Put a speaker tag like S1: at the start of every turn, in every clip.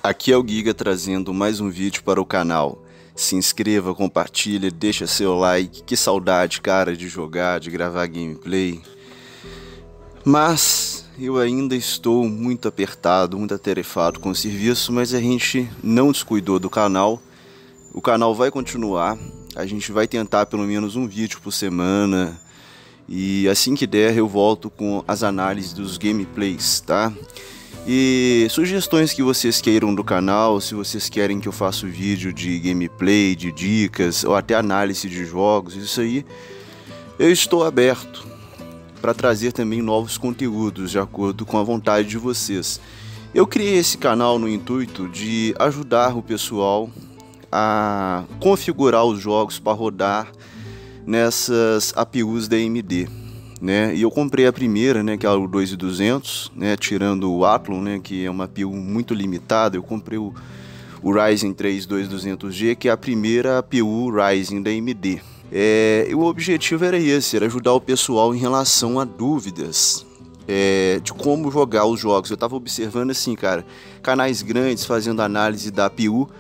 S1: Aqui é o Giga trazendo mais um vídeo para o canal. Se inscreva, compartilha, deixa seu like. Que saudade, cara, de jogar, de gravar gameplay. Mas eu ainda estou muito apertado, muito atarefado com o serviço, mas a gente não descuidou do canal. O canal vai continuar. A gente vai tentar pelo menos um vídeo por semana. E assim que der eu volto com as análises dos gameplays, tá? E sugestões que vocês queiram do canal, se vocês querem que eu faça vídeo de gameplay, de dicas ou até análise de jogos, isso aí eu estou aberto para trazer também novos conteúdos de acordo com a vontade de vocês. Eu criei esse canal no intuito de ajudar o pessoal a configurar os jogos para rodar nessas APUs da AMD. Né? E eu comprei a primeira, né, que é o 2200, né, tirando o Athlon, né, que é uma APU muito limitada. Eu comprei o Ryzen 3 2200G, que é a primeira APU Ryzen da AMD. E o objetivo era esse, era ajudar o pessoal em relação a dúvidas de como jogar os jogos. Eu estava observando assim, cara, canais grandes fazendo análise da APU.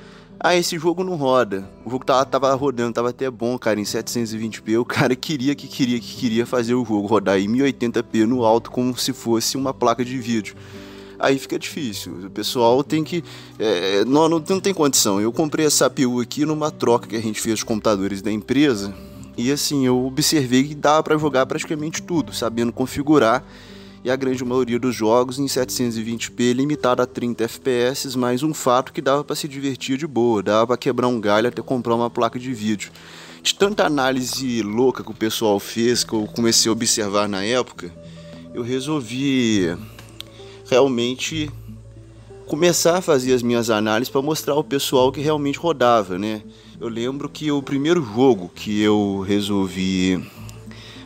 S1: Esse jogo não roda. O jogo tava rodando, tava até bom, cara, em 720p. O cara queria fazer o jogo rodar em 1080p no alto como se fosse uma placa de vídeo. Aí fica difícil. O pessoal tem que... não tem condição. Eu comprei essa APU aqui numa troca que a gente fez de computadores da empresa. E assim, eu observei que dava pra jogar praticamente tudo, sabendo configurar. E a grande maioria dos jogos em 720p, limitado a 30 fps, mas um fato que dava para se divertir de boa, dava para quebrar um galho até comprar uma placa de vídeo. De tanta análise louca que o pessoal fez, que eu comecei a observar na época, eu resolvi realmente começar a fazer as minhas análises para mostrar ao pessoal que realmente rodava, né? Eu lembro que o primeiro jogo que eu resolvi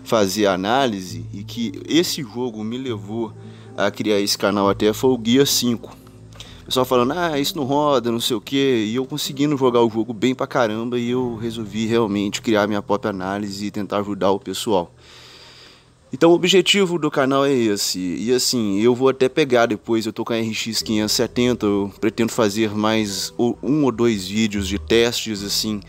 S1: fazer análise e que esse jogo me levou a criar esse canal até foi o Gear 5. O pessoal falando, isso não roda, não sei o que, e eu conseguindo jogar o jogo bem pra caramba, e eu resolvi realmente criar minha própria análise e tentar ajudar o pessoal. Então o objetivo do canal é esse, e assim, eu vou até pegar depois, eu tô com a RX 570, eu pretendo fazer mais um ou dois vídeos de testes assim,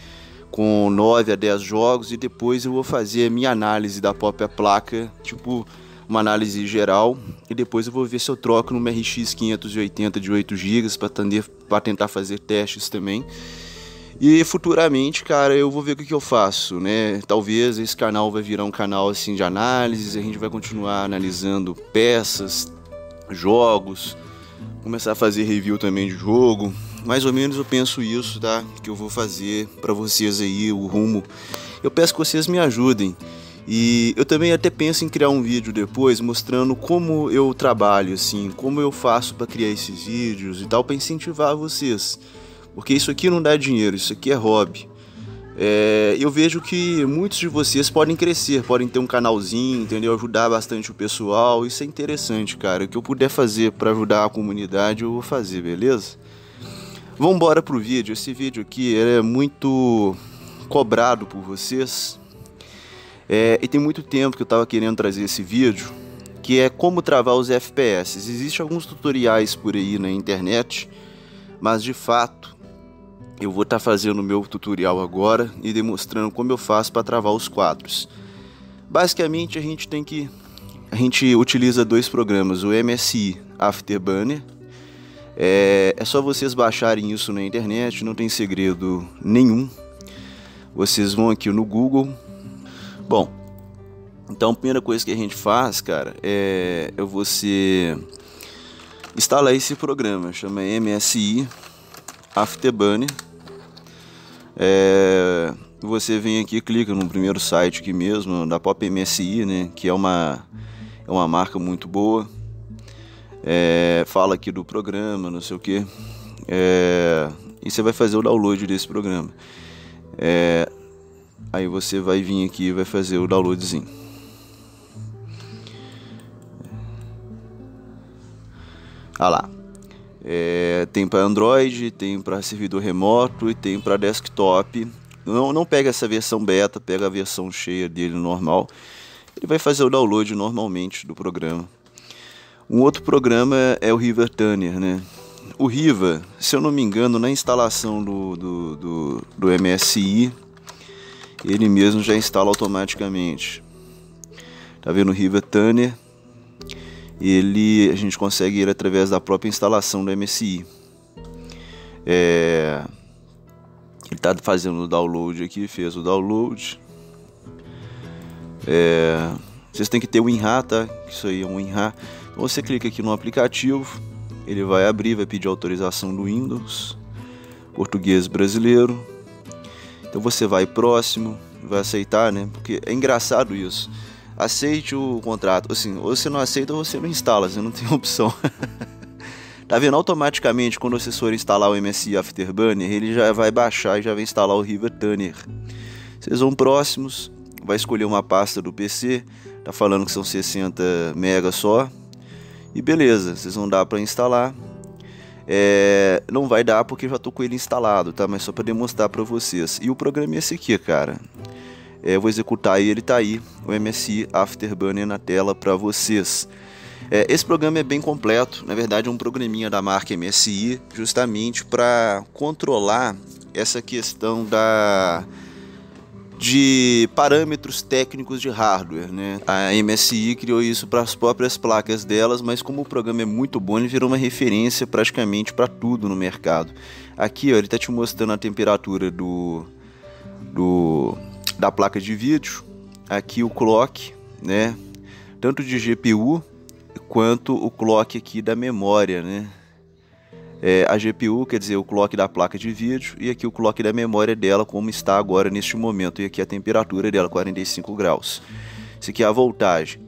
S1: com 9 a 10 jogos, e depois eu vou fazer a minha análise da própria placa, tipo uma análise geral, e depois eu vou ver se eu troco numa RX 580 de 8 GB para tentar fazer testes também. E futuramente, cara, eu vou ver o que eu faço, né? Talvez esse canal vai virar um canal assim de análise, a gente vai continuar analisando peças, jogos, começar a fazer review também de jogo. Mais ou menos eu penso isso, tá? Que eu vou fazer pra vocês aí, o rumo. Eu peço que vocês me ajudem. E eu também até penso em criar um vídeo depois mostrando como eu trabalho, assim, como eu faço pra criar esses vídeos e tal, pra incentivar vocês. Porque isso aqui não dá dinheiro, isso aqui é hobby. Eu vejo que muitos de vocês podem crescer, podem ter um canalzinho, entendeu? Ajudar bastante o pessoal, isso é interessante, cara. O que eu puder fazer pra ajudar a comunidade, eu vou fazer, beleza? Vamos embora pro vídeo. Esse vídeo aqui é muito cobrado por vocês, e tem muito tempo que eu estava querendo trazer esse vídeo, que é como travar os FPS. Existem alguns tutoriais por aí na internet, mas de fato eu vou estar fazendo o meu tutorial agora e demonstrando como eu faço para travar os quadros. Basicamente a gente utiliza dois programas, o MSI Afterburner. É só vocês baixarem isso na internet, não tem segredo nenhum. Vocês vão aqui no Google. Bom, então a primeira coisa que a gente faz, cara, é você instalar esse programa, chama MSI Afterburner. Você vem aqui, clica no primeiro site aqui mesmo, da própria MSI, né, que é uma marca muito boa. Fala aqui do programa, não sei o que, e você vai fazer o download desse programa. Aí você vai vir aqui e vai fazer o downloadzinho. Lá, tem para Android, tem para servidor remoto e tem para desktop. Não pega essa versão beta, pega a versão cheia dele normal. Ele vai fazer o download normalmente do programa. Um outro programa é o River Tuner, né? o Riva, se eu não me engano, na instalação do MSI, ele mesmo já instala automaticamente. Tá vendo o Riva Tuner? A gente consegue ir através da própria instalação do MSI. Ele está fazendo o download aqui, fez o download. Vocês têm que ter o WinRAR, tá? Isso aí é um WinRAR. Então você clica aqui no aplicativo, ele vai abrir, vai pedir autorização do Windows, português brasileiro. Então você vai próximo, vai aceitar, né? Porque é engraçado isso. Aceite o contrato, assim, ou você não aceita ou você não instala, você não tem opção. Tá vendo? Automaticamente, quando vocês forem instalar o MSI Afterburner, ele já vai baixar e já vai instalar o Riva Tuner. Vocês vão próximos, vai escolher uma pasta do PC, tá falando que são 60 MB só, e beleza, vocês vão dar para instalar. Não vai dar porque eu já tô com ele instalado, tá? Mas só para demonstrar para vocês. E o programa é esse aqui, cara. Eu vou executar e ele tá aí, o MSI Afterburner na tela para vocês. Esse programa é bem completo, na verdade é um programinha da marca MSI, justamente para controlar essa questão de parâmetros técnicos de hardware, né? A MSI criou isso para as próprias placas delas, mas como o programa é muito bom, ele virou uma referência praticamente para tudo no mercado. Aqui, ó, ele está te mostrando a temperatura da placa de vídeo, aqui o clock, né? Tanto de GPU quanto o clock aqui da memória, né? A GPU quer dizer o clock da placa de vídeo e aqui o clock da memória dela, como está agora neste momento, e aqui a temperatura dela, 45 graus. Isso aqui é a voltagem.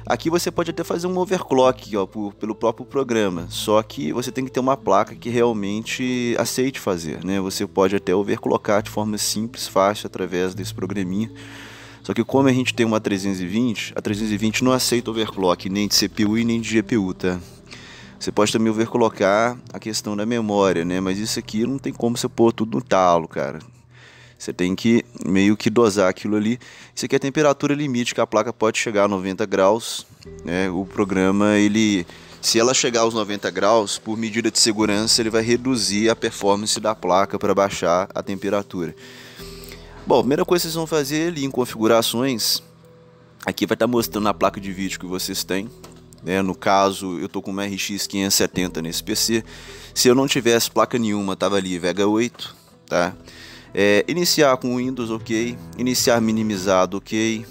S1: Aqui você pode até fazer um overclock, ó, pelo próprio programa, só que você tem que ter uma placa que realmente aceite fazer, né? Você pode até overclockar de forma simples, fácil, através desse programinha. Só que como a gente tem uma 320, a 320 não aceita overclock nem de CPU e nem de GPU, tá? Você pode também overclockar a questão da memória, né? Mas isso aqui não tem como você pôr tudo no talo, cara. Você tem que meio que dosar aquilo ali. Isso aqui é a temperatura limite que a placa pode chegar a 90 graus, né? O programa, se ela chegar aos 90 graus, por medida de segurança, ele vai reduzir a performance da placa para baixar a temperatura. Bom, a primeira coisa que vocês vão fazer ali em configurações, aqui vai estar mostrando a placa de vídeo que vocês têm, né? No caso, eu estou com uma RX 570 nesse PC. Se eu não tivesse placa nenhuma, tava ali Vega 8, tá? Iniciar com Windows, ok. Iniciar minimizado, ok.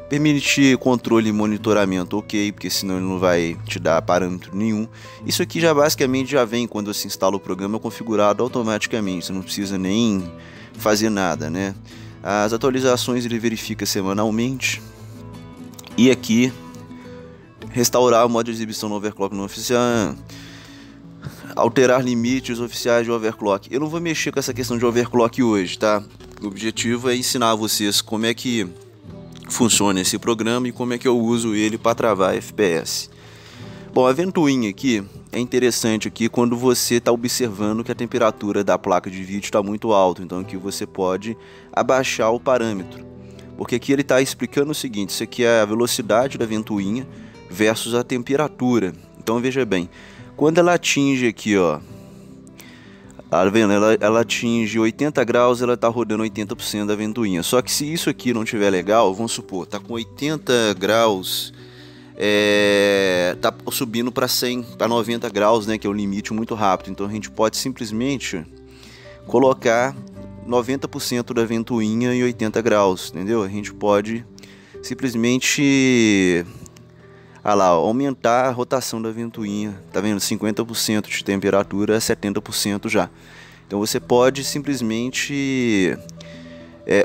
S1: Permitir controle e monitoramento, ok, porque senão ele não vai te dar parâmetro nenhum. Isso aqui já basicamente já vem quando você instala o programa configurado automaticamente, você não precisa nem fazer nada, né? As atualizações ele verifica semanalmente. E aqui, restaurar o modo de exibição no overclock não oficial. Alterar limites oficiais de overclock. Eu não vou mexer com essa questão de overclock hoje, tá? O objetivo é ensinar a vocês como é que funciona esse programa e como é que eu uso ele para travar FPS. Bom, a ventoinha aqui é interessante aqui quando você está observando que a temperatura da placa de vídeo está muito alta, então aqui você pode abaixar o parâmetro, porque aqui ele está explicando o seguinte: isso aqui é a velocidade da ventoinha versus a temperatura. Então veja bem, quando ela atinge aqui, ó, tá vendo? Ela atinge 80 graus, ela está rodando 80% da ventoinha. Só que se isso aqui não tiver legal, vamos supor, tá com 80 graus, tá subindo para 100, para 90 graus, né, que é o limite muito rápido. Então a gente pode simplesmente colocar 90% da ventoinha em 80 graus, entendeu? A gente pode simplesmente aumentar a rotação da ventoinha, tá vendo? 50% de temperatura a 70% já. Então você pode simplesmente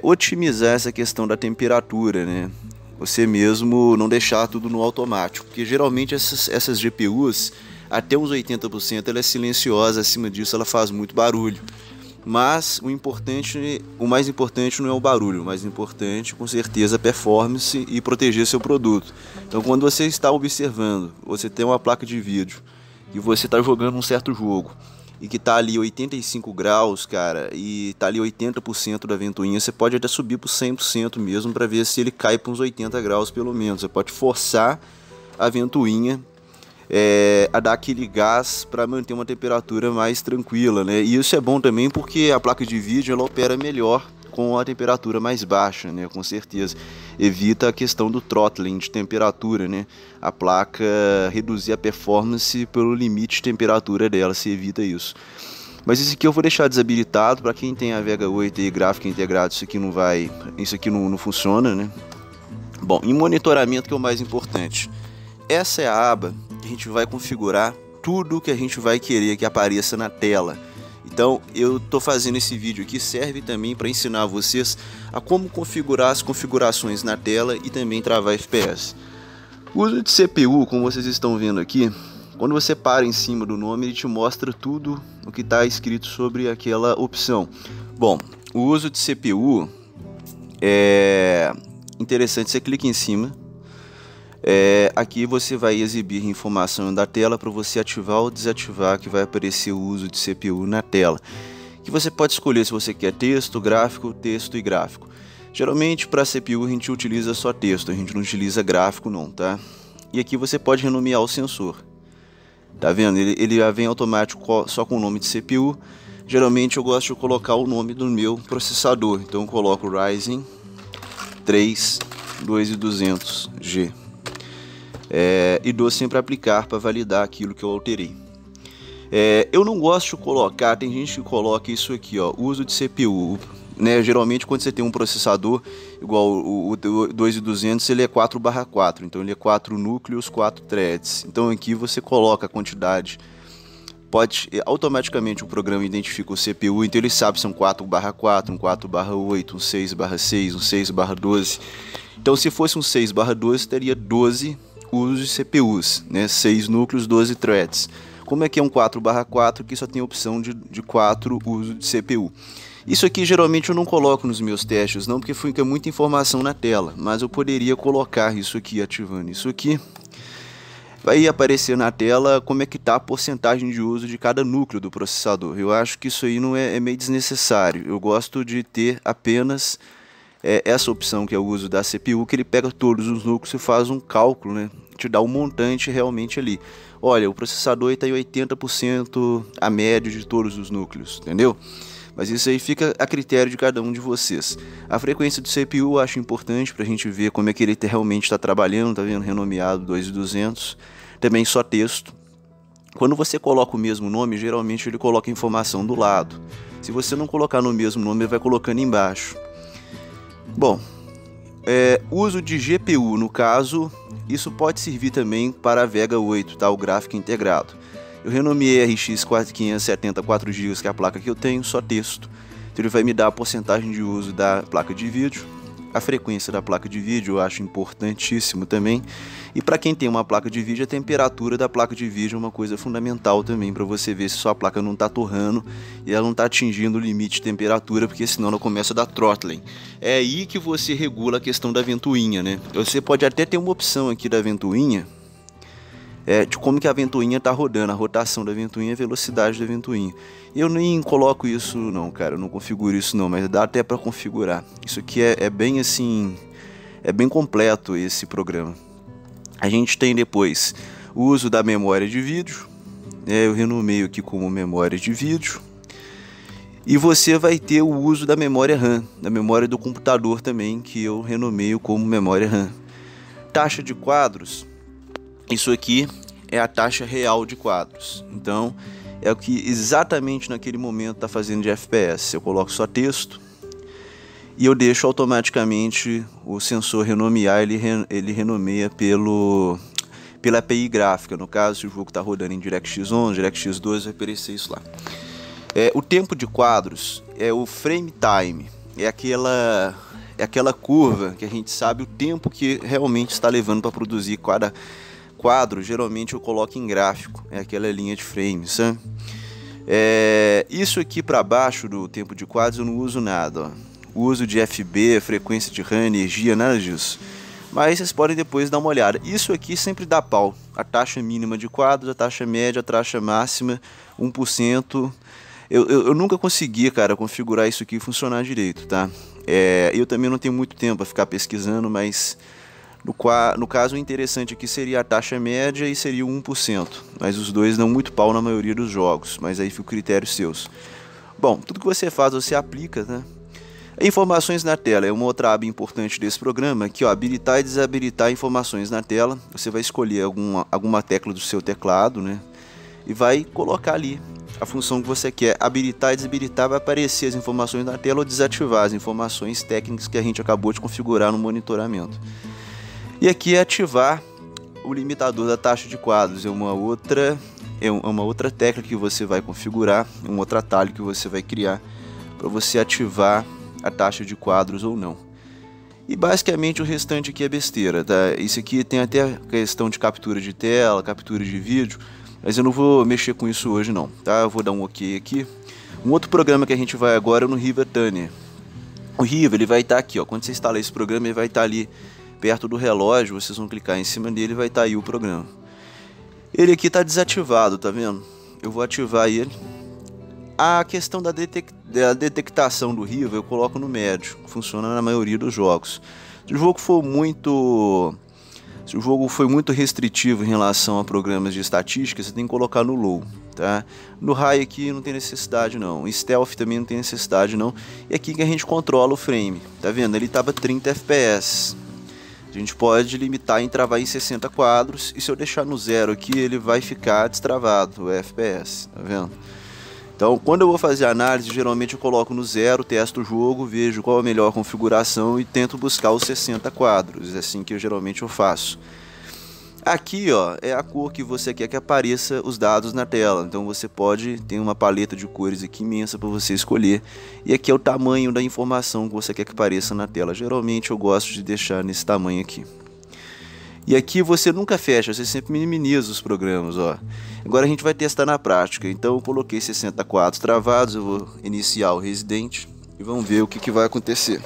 S1: otimizar essa questão da temperatura, né? Você mesmo não deixar tudo no automático, porque geralmente essas GPUs, até uns 80% ela é silenciosa, acima disso ela faz muito barulho. Mas o mais importante não é o barulho, o mais importante com certeza a performance e proteger seu produto. Então quando você está observando, você tem uma placa de vídeo e você está jogando um certo jogo e que está ali 85 graus, cara, e está ali 80% da ventoinha, você pode até subir para 100% mesmo para ver se ele cai para uns 80 graus pelo menos. Você pode forçar a ventoinha a dar aquele gás para manter uma temperatura mais tranquila, né? E isso é bom também porque a placa de vídeo ela opera melhor com a temperatura mais baixa, né? Com certeza. Evita a questão do throttling de temperatura, né? A placa reduzir a performance pelo limite de temperatura dela, se evita isso. Mas isso aqui eu vou deixar desabilitado para quem tem a Vega 8 e gráfico integrado, isso aqui não funciona, né? Bom, em monitoramento que é o mais importante. Essa é a aba que a gente vai configurar tudo que a gente vai querer que apareça na tela. Então eu estou fazendo esse vídeo aqui, serve também para ensinar vocês a como configurar as configurações na tela e também travar FPS. O uso de CPU, como vocês estão vendo aqui, quando você para em cima do nome, ele te mostra tudo o que está escrito sobre aquela opção. Bom, o uso de CPU é interessante, você clica em cima. Aqui você vai exibir informação da tela para você ativar ou desativar, que vai aparecer o uso de CPU na tela. Que você pode escolher se você quer texto e gráfico. Geralmente para CPU a gente utiliza só texto, a gente não utiliza gráfico não, tá? E aqui você pode renomear o sensor. Tá vendo? Ele já vem automático só com o nome de CPU. Geralmente eu gosto de colocar o nome do meu processador, então eu coloco Ryzen 3 2200G. E dou sempre aplicar para validar aquilo que eu alterei. Eu não gosto de colocar, tem gente que coloca isso aqui, ó, uso de CPU, né? Geralmente quando você tem um processador igual o 2200, ele é 4/4, então ele é 4 núcleos, 4 threads. Então aqui você coloca a quantidade, automaticamente o programa identifica o CPU, então ele sabe se são 4/4, um 4/8, um 6/6, um 6/12. Então se fosse um 6/12 teria 12 usos de CPUs, né? 6 núcleos, 12 threads. Como é que é um 4/4, que só tem a opção de 4 usos de CPU. Isso aqui geralmente eu não coloco nos meus testes não, porque fica muita informação na tela, mas eu poderia colocar isso aqui, ativando isso aqui. Vai aparecer na tela como é que está a porcentagem de uso de cada núcleo do processador. Eu acho que isso aí não é meio desnecessário. Eu gosto de ter apenas essa opção, que é o uso da CPU, que ele pega todos os núcleos e faz um cálculo, né? Te dá um montante realmente ali. Olha, o processador está em 80% a média de todos os núcleos, entendeu? Mas isso aí fica a critério de cada um de vocês. A frequência do CPU eu acho importante para a gente ver como é que ele realmente está trabalhando, tá vendo? Renomeado 2200. Também só texto. Quando você coloca o mesmo nome, geralmente ele coloca informação do lado. Se você não colocar no mesmo nome, ele vai colocando embaixo. Bom, uso de GPU, no caso, isso pode servir também para a Vega 8, tá? O gráfico integrado. Eu renomeei RX 570 4GB, que é a placa que eu tenho, só texto. Então ele vai me dar a porcentagem de uso da placa de vídeo. A frequência da placa de vídeo eu acho importantíssimo também. E para quem tem uma placa de vídeo, a temperatura da placa de vídeo é uma coisa fundamental também, para você ver se sua placa não está torrando e ela não está atingindo o limite de temperatura, porque senão ela começa a dar throttling. É aí que você regula a questão da ventoinha, né? Você pode até ter uma opção aqui da ventoinha, de como que a ventoinha está rodando, a rotação da ventoinha, a velocidade da ventoinha. Eu nem coloco isso não, cara, eu não configuro isso não, mas dá até para configurar. Isso aqui é bem assim, é bem completo esse programa. A gente tem depois o uso da memória de vídeo, eu renomeio aqui como memória de vídeo. E você vai ter o uso da memória RAM, da memória do computador também, que eu renomeio como memória RAM. Taxa de quadros, isso aqui é a taxa real de quadros. Então é o que exatamente naquele momento está fazendo de FPS. Eu coloco só texto e eu deixo automaticamente o sensor renomear, ele renomeia pela API gráfica. No caso, se o jogo está rodando em DirectX 11, DirectX 12, vai aparecer isso lá. O tempo de quadros é o frame time, é aquela curva que a gente sabe o tempo que realmente está levando para produzir cada quadro. Geralmente eu coloco em gráfico, é aquela linha de frames, sabe? Isso aqui para baixo do tempo de quadros eu não uso nada, ó. O uso de FB, frequência de RAM, energia, nada disso. Mas vocês podem depois dar uma olhada. Isso aqui sempre dá pau. A taxa mínima de quadros, a taxa média, a taxa máxima, 1%. Eu nunca consegui, cara, configurar isso aqui e funcionar direito, tá? Eu também não tenho muito tempo para ficar pesquisando, mas No caso, o interessante aqui seria a taxa média e seria o 1%, mas os dois dão muito pau na maioria dos jogos, mas aí fica o critério seus. Bom, tudo que você faz, você aplica, né? Informações na tela é uma outra aba importante desse programa, aqui ó, habilitar e desabilitar informações na tela. Você vai escolher alguma tecla do seu teclado, né? E vai colocar ali a função que você quer. Habilitar e desabilitar, vai aparecer as informações na tela ou desativar as informações técnicas que a gente acabou de configurar no monitoramento. E aqui é ativar o limitador da taxa de quadros, é uma outra tecla que você vai configurar, um outro atalho que você vai criar para você ativar a taxa de quadros ou não. E basicamente o restante aqui é besteira, tá? Isso aqui tem até a questão de captura de tela, captura de vídeo, mas eu não vou mexer com isso hoje não, tá? Eu vou dar um ok aqui. Um outro programa que a gente vai agora é no Riva Tuner. O Riva, ele vai estar aqui, ó. Quando você instalar esse programa, ele vai estar ali perto do relógio, vocês vão clicar em cima dele e vai estar aí o programa. Ele aqui está desativado, tá vendo? Eu vou ativar ele. A questão da detectação do Riva eu coloco no médio, funciona na maioria dos jogos. Se o jogo foi muito restritivo em relação a programas de estatística, você tem que colocar no low, tá? No high aqui não tem necessidade não, stealth também não tem necessidade não. E aqui que a gente controla o frame, tá vendo? Ele estava 30 fps. A gente pode limitar em travar em 60 quadros, e se eu deixar no zero aqui, ele vai ficar destravado, o FPS, tá vendo? Então, quando eu vou fazer a análise, geralmente eu coloco no zero, testo o jogo, vejo qual a melhor configuração e tento buscar os 60 quadros, é assim que geralmente eu faço. Aqui, ó, é a cor que você quer que apareça os dados na tela. Então você tem uma paleta de cores aqui imensa para você escolher. E aqui é o tamanho da informação que você quer que apareça na tela. Geralmente eu gosto de deixar nesse tamanho aqui. E aqui você nunca fecha, você sempre minimiza os programas, ó. Agora a gente vai testar na prática. Então eu coloquei 60 quadros travados, eu vou iniciar o Resident e vamos ver o que vai acontecer.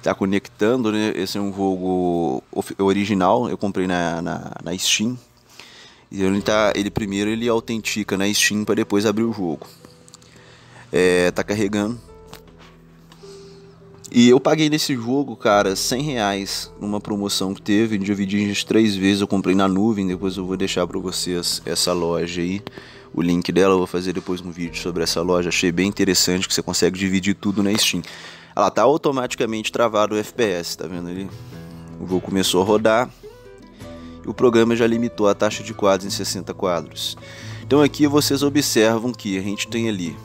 S1: Tá conectando, né? Esse é um jogo original, eu comprei na Steam. E ele primeiro ele autentica na Steam para depois abrir o jogo. Tá carregando. E eu paguei nesse jogo, cara, R$100 numa promoção que teve, dividi em 3 vezes, eu comprei na nuvem, depois eu vou deixar para vocês essa loja aí, o link dela, eu vou fazer depois um vídeo sobre essa loja, achei bem interessante que você consegue dividir tudo na Steam. Ela tá automaticamente travado o FPS, tá vendo ali? O jogo começou a rodar e o programa já limitou a taxa de quadros em 60 quadros. Então aqui vocês observam que a gente tem ali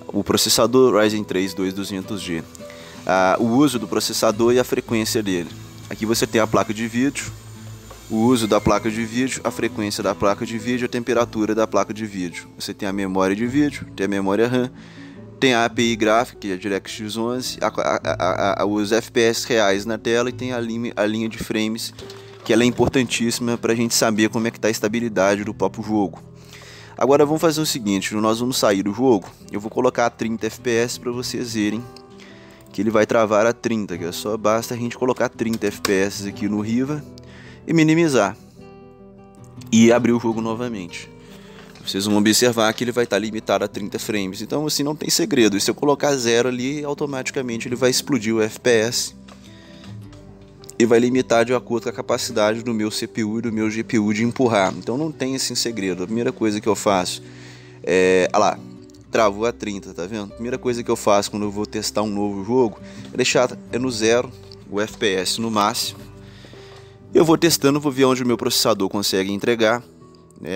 S1: o processador Ryzen 3 2200G, o uso do processador e a frequência dele. Aqui você tem a placa de vídeo, o uso da placa de vídeo, a frequência da placa de vídeo, a temperatura da placa de vídeo. Você tem a memória de vídeo, tem a memória RAM, tem a API gráfica, que é a DirectX 11, os FPS reais na tela, e tem a linha de frames, que ela é importantíssima para a gente saber como é que está a estabilidade do próprio jogo. Agora vamos fazer o seguinte, nós vamos sair do jogo, eu vou colocar a 30 FPS para vocês verem que ele vai travar a 30, que só basta a gente colocar 30 FPS aqui no Riva e minimizar e abrir o jogo novamente. Vocês vão observar que ele vai estar limitado a 30 frames, então assim não tem segredo. E se eu colocar 0 ali, automaticamente ele vai explodir o FPS e vai limitar de acordo com a capacidade do meu CPU e do meu GPU de empurrar. Então não tem assim segredo. A primeira coisa que eu faço travou a 30, tá vendo? A primeira coisa que eu faço quando eu vou testar um novo jogo é deixar no 0 o FPS no máximo. Eu vou testando, vou ver onde o meu processador consegue entregar,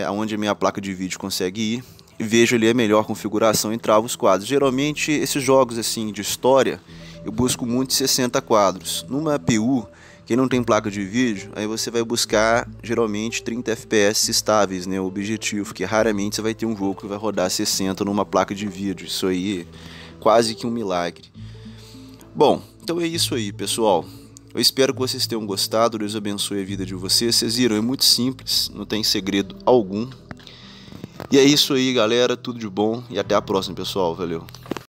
S1: aonde a minha placa de vídeo consegue ir, e vejo ali a melhor configuração e travo os quadros. Geralmente esses jogos assim de história eu busco muito 60 quadros. Numa APU, quem não tem placa de vídeo, aí você vai buscar geralmente 30 FPS estáveis, né, o objetivo, que raramente você vai ter um jogo que vai rodar 60 numa placa de vídeo. Isso aí é quase que um milagre. Bom, então é isso aí, pessoal. Eu espero que vocês tenham gostado, Deus abençoe a vida de vocês. Vocês viram, é muito simples, não tem segredo algum. E é isso aí, galera, tudo de bom e até a próxima, pessoal. Valeu!